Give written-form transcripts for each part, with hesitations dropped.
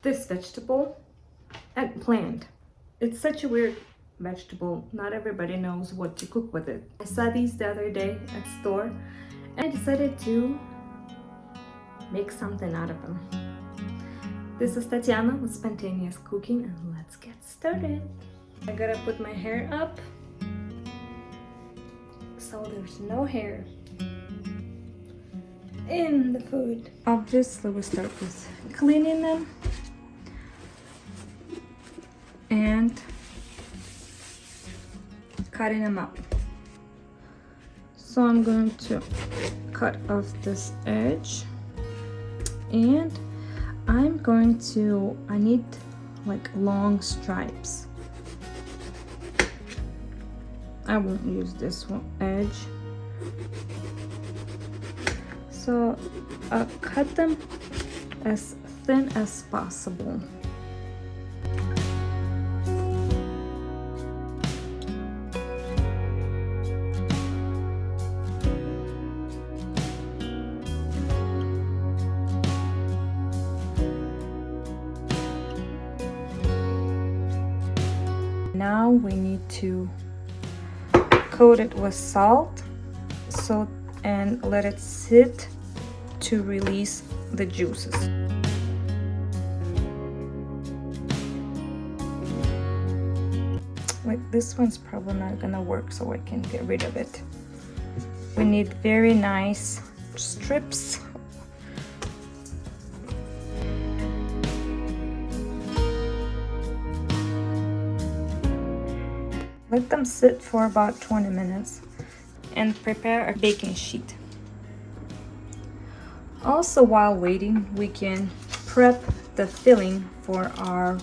this vegetable, eggplant. It's such a weird vegetable. Not everybody knows what to cook with it. I saw these the other day at store and I decided to make something out of them. This is Tatiana with Spontaneous Cooking, and let's get started. I gotta put my hair up so there's no hair in the food. Obviously we start with cleaning them and cutting them up. So I'm going to cut off this edge, and I need like long stripes. I won't use this one edge. So I'll cut them as thin as possible. Now we need to coat it with salt and let it sit to release the juices. Like this one's probably not gonna work, so I can get rid of it. We need very nice strips. Let them sit for about 20 minutes and prepare a baking sheet. Also, while waiting, we can prep the filling for our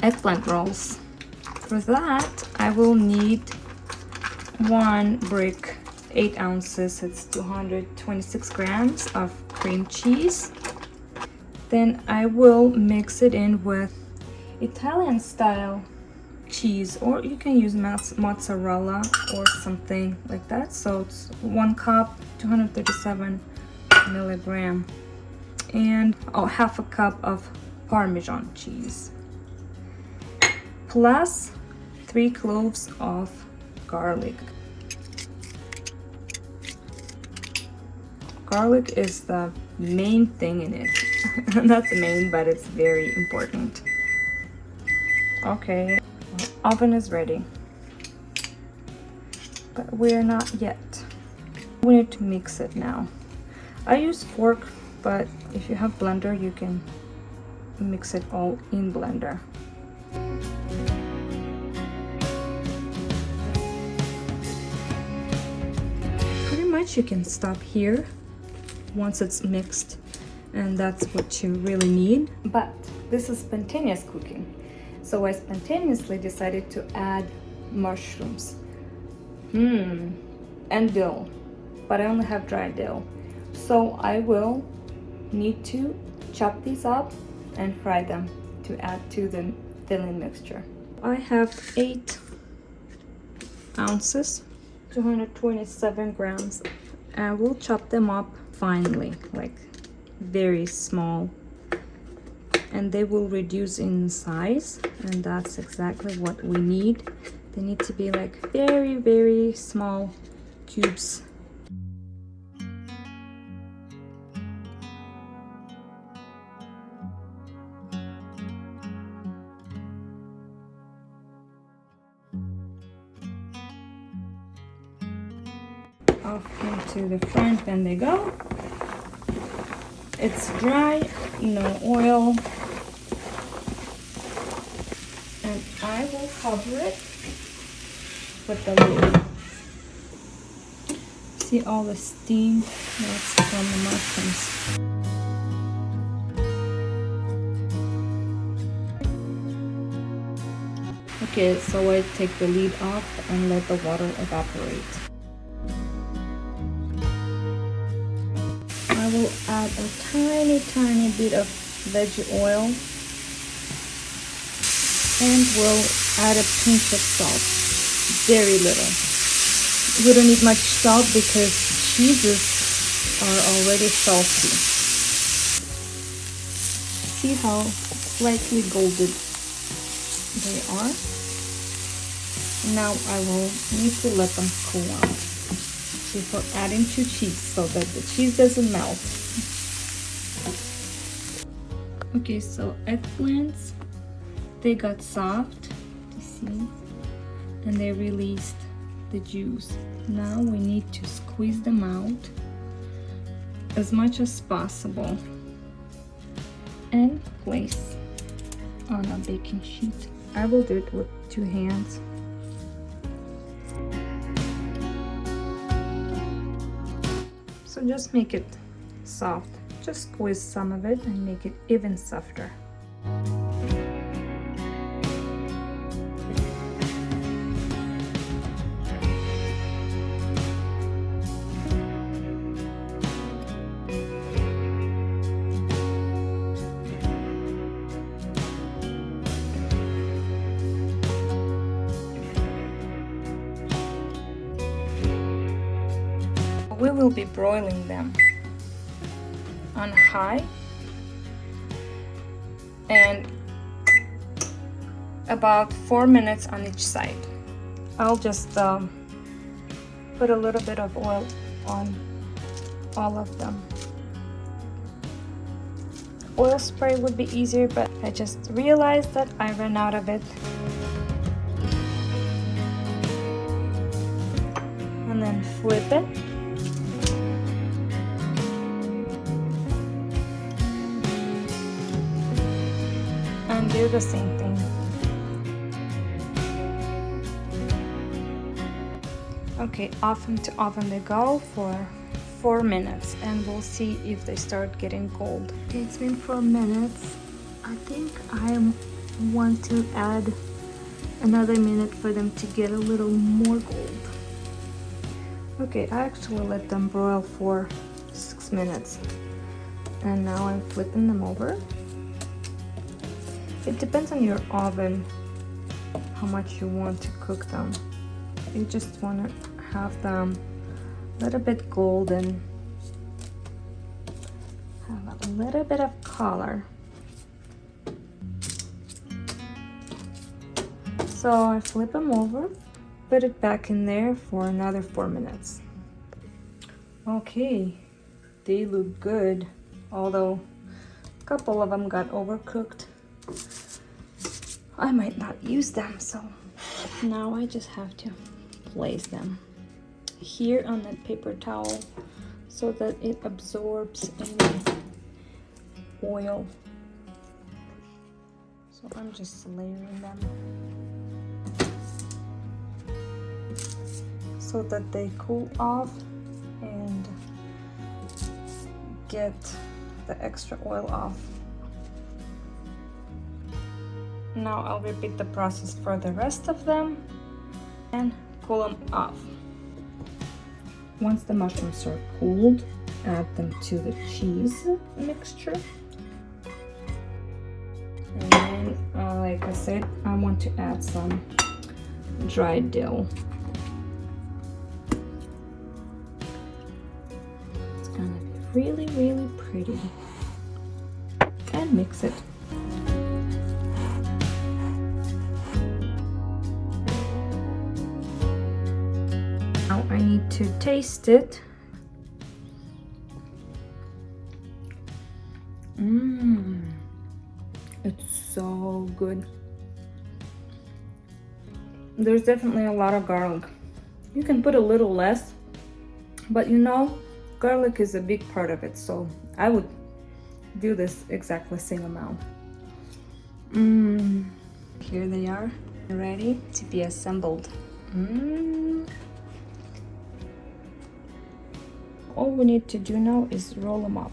eggplant rolls. For that, I will need 1 brick, 8 ounces, it's 226 grams of cream cheese. Then I will mix it in with Italian style cheese, or you can use mozzarella or something like that. So it's 1 cup, 237 milligram, and half a cup of parmesan cheese, plus 3 cloves of garlic. Garlic is the main thing in it. Not the main, but it's very important. Okay. Oven is ready, but we're not yet. We need to mix it now. I use fork, but if you have blender, you can mix it all in blender. Pretty much you can stop here once it's mixed, and that's what you really need. But this is spontaneous cooking. So I spontaneously decided to add mushrooms and dill, but I only have dry dill. So I will need to chop these up and fry them to add to the filling mixture. I have 8 ounces, 227 grams. I will chop them up finely, like very small, and they will reduce in size, and that's exactly what we need. They need to be like very, very small cubes. Off into the front and they go. It's dry, no oil, and I will cover it with the lid. See all the steam that's from the mushrooms. Okay, so I take the lid off and let the water evaporate. I will add a tiny bit of veggie oil, and we'll add a pinch of salt, very little. We don't need much salt because cheeses are already salty. see how slightly golden they are. Now I will need to let them cool out before adding to cheese so that the cheese doesn't melt. Okay, so eggplants, they got soft, you see, and they released the juice. Now we need to squeeze them out as much as possible and place on a baking sheet. I will do it with 2 hands. So just make it soft. Just squeeze some of it and make it even softer. We will be broiling them on high and about 4 minutes on each side. I'll just put a little bit of oil on all of them. Oil spray would be easier, but I just realized that I ran out of it. And then flip it. And do the same thing. Okay, off into oven they go for 4 minutes, and we'll see if they start getting gold. Okay, it's been 4 minutes. I think I want to add another minute for them to get a little more gold. Okay, I actually let them broil for 6 minutes, and now I'm flipping them over. It depends on your oven how much you want to cook them. You just want to have them a little bit golden, have a little bit of color. So I flip them over, put it back in there for another 4 minutes. Okay, they look good, although a couple of them got overcooked. I might not use them, so now I just have to place them here on that paper towel so that it absorbs any oil. So I'm just layering them so that they cool off and get the extra oil off. Now I'll repeat the process for the rest of them and cool them off. Once the mushrooms are cooled, add them to the cheese mixture. And then, like I said, I want to add some dried dill. It's gonna be really, really pretty. And mix it. Now I need to taste it. It's so good. There's definitely a lot of garlic. You can put a little less, but you know, garlic is a big part of it, so I would do this exactly same amount. Here they are, ready to be assembled. All we need to do now is roll them up,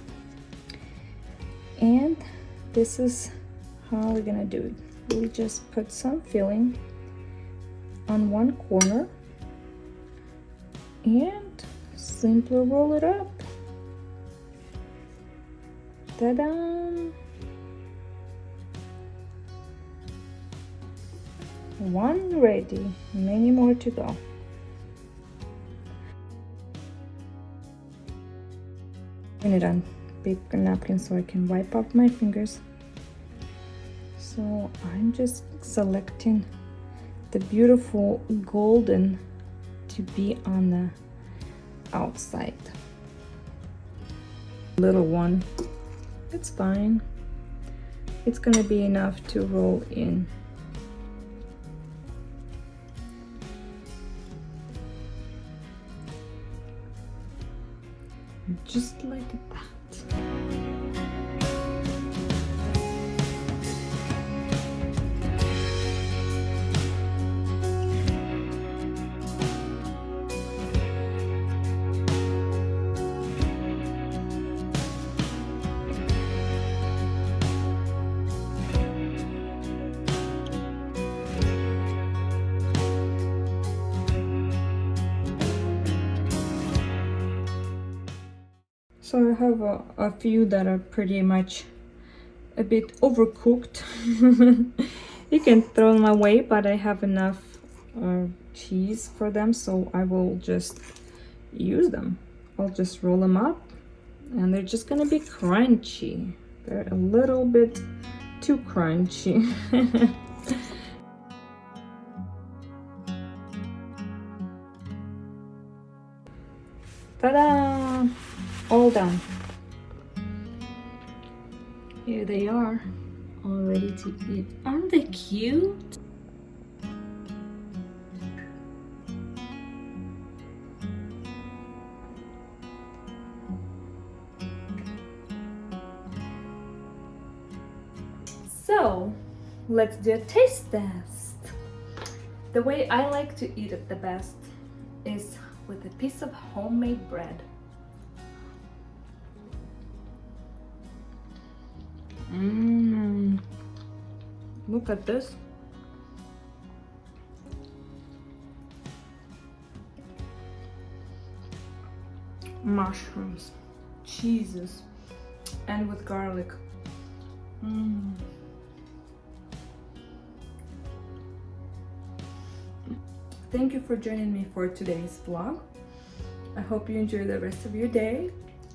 and this is how we're gonna do it. We just put some filling on one corner and simply roll it up. Ta-da! One ready, many more to go. Put it on paper napkin so I can wipe off my fingers. So I'm just selecting the beautiful golden to be on the outside. Little one, it's fine. It's gonna be enough to roll in. Just like that. So I have a few that are pretty much a bit overcooked. You can throw them away, but I have enough cheese for them, so I will just use them. I'll just roll them up and they're just gonna be crunchy. They're a little bit too crunchy. Ta-da! All done. Here they are, all ready to eat. Aren't they cute? So, let's do a taste test. The way I like to eat it the best is with a piece of homemade bread. Look at this. Mushrooms, cheeses, and with garlic. Thank you for joining me for today's vlog. I hope you enjoy the rest of your day,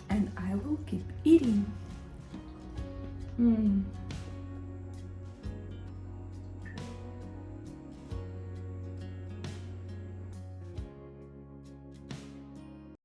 and I will keep eating.